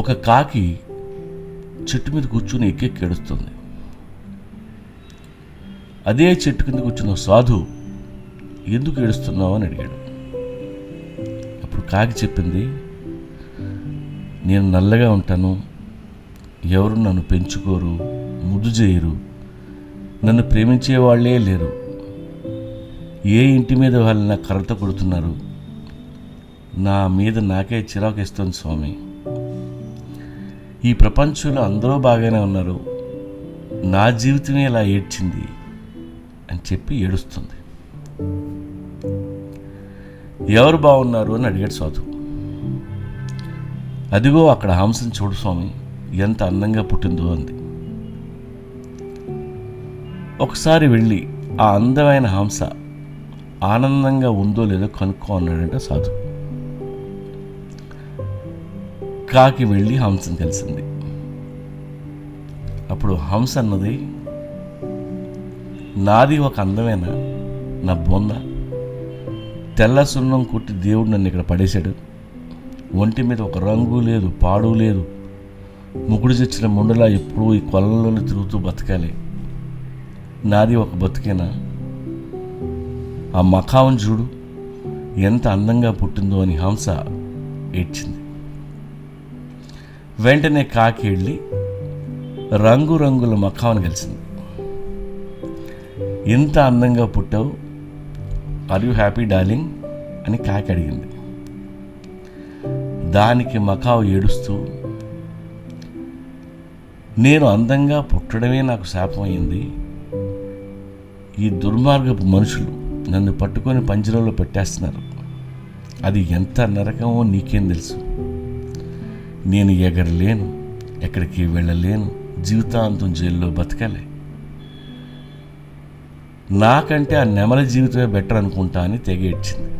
ఒక కాకి చెట్టు మీద కూర్చుని ఎక్కెక్కి ఏడుస్తుంది. అదే చెట్టు కింద కూర్చున్న సాధు ఎందుకు ఏడుస్తున్నావు అని అడిగాడు. అప్పుడు కాకి చెప్పింది, నేను నల్లగా ఉంటాను, ఎవరు నన్ను పెంచుకోరు, ముద్దు చేయరు, నన్ను ప్రేమించే వాళ్ళే లేరు, ఏ ఇంటి మీద వాళ్ళు నా కర్రతో కొడుతున్నారు, నా మీద నాకే చిరాకేస్తుంది స్వామి, ఈ ప్రపంచంలో అందరూ బాగానే ఉన్నారు, నా జీవితమే ఇలా ఏడ్చింది అని చెప్పి ఏడుస్తుంది. ఎవరు బాగున్నారు అని అడిగాడు సాధు. అదిగో అక్కడ హంసను చూడు స్వామి, ఎంత అందంగా పుట్టిందో అంది. ఒకసారి వెళ్ళి ఆ అందమైన హంస ఆనందంగా ఉందో లేదో కనుక్కో అన్నాడంట సాధు. కాకి వెళ్ళి హంసను కలిసింది. అప్పుడు హంస అన్నది, నాది ఒక అందమైన నా బొంద, తెల్ల సున్నం కొట్టి దేవుడు నన్ను ఇక్కడ పడేశాడు, ఒంటి మీద ఒక రంగు లేదు, పాడు లేదు, ముగుడు తెచ్చిన ముండలా ఎప్పుడూ ఈ కొలంలోనే తిరుగుతూ బతకాలి, నాది ఒక బతుకేనా, ఆ మఖావం చూడు ఎంత అందంగా పుట్టిందో అని హంస ఏడ్చింది. వెంటనే కాకి వెళ్ళి రంగురంగుల మఖావని కలిసింది. ఎంత అందంగా పుట్టావు, ఆర్ యూ హ్యాపీ డార్లింగ్ అని కాకి అడిగింది. దానికి మఖావు ఏడుస్తూ, నేను అందంగా పుట్టడమే నాకు శాపం అయింది, ఈ దుర్మార్గపు మనుషులు నన్ను పట్టుకొని పంజరంలో పెట్టేస్తున్నారు, అది ఎంత నరకమో నీకేం తెలుసు, నేను ఎగరలేను, ఎక్కడికి వెళ్ళలేను, జీవితాంతం జైల్లో బతకాలి, నాకంటే ఆ నెమలి జీవితమే బెటర్ అనుకుంటా అని తెగ ఏడ్చింది.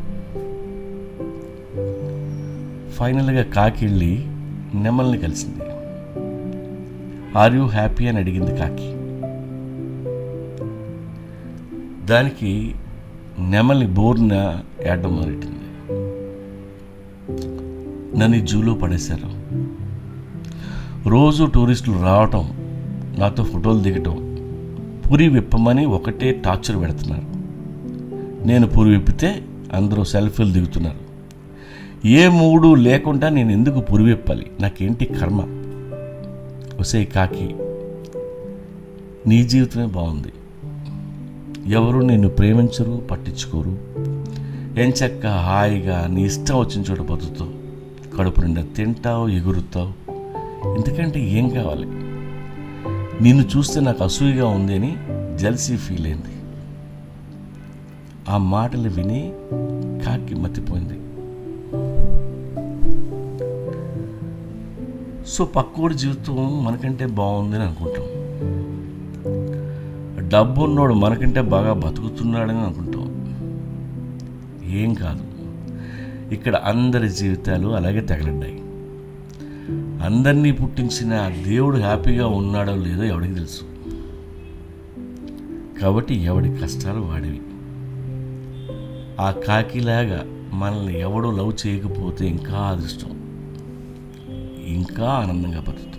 ఫైనల్గా కాకి వెళ్ళి నెమలిని కలిసింది. ఆర్ యూ హ్యాపీ అని అడిగింది కాకి. దానికి నెమలి బోర్న ఏడడం మొదలెట్టింది. నన్ను జూలో పడేశారు, రోజు టూరిస్టులు రావటం, నాతో ఫోటోలు దిగటం, పురి విప్పమని ఒకటే టార్చర్ పెడుతున్నారు, నేను పురి విప్పితే అందరూ సెల్ఫీలు దిగుతున్నారు, ఏ మూడు లేకుండా నేను ఎందుకు పురి విప్పాలి, నాకేంటి కర్మ, ఒసే కాకి నీ జీవితమే బాగుంది, ఎవరు నిన్ను ప్రేమించరు, పట్టించుకోరు, ఎంచక్క హాయిగా నీ ఇష్టం వచ్చిన చోట బతుకుతావు, కడుపు నిండా తింటావు, ఎగురుతావు, ఎందుకంటే ఏం కావాలి, నిన్ను చూస్తే నాకు అసూయగా ఉంది అని జెలసీ ఫీల్ అయింది. ఆ మాటలు విని కాకి మతిపోయింది. సో పక్కోడి జీవితం మనకంటే బాగుందని అనుకుంటాం, డబ్బు ఉన్నోడు మనకంటే బాగా బతుకుతున్నాడని అనుకుంటాం. ఏం కాదు, ఇక్కడ అందరి జీవితాలు అలాగే తగలడ్డాయి. అందరినీ పుట్టించిన దేవుడు హ్యాపీగా ఉన్నాడో లేదో ఎవడికి తెలుసు. కాబట్టి ఎవడి కష్టాలు వాడివి. ఆ కాకిలాగా మనల్ని ఎవడో లవ్ చేయకపోతే ఇంకా అదృష్టం, ఇంకా ఆనందంగా బతుకుతాం.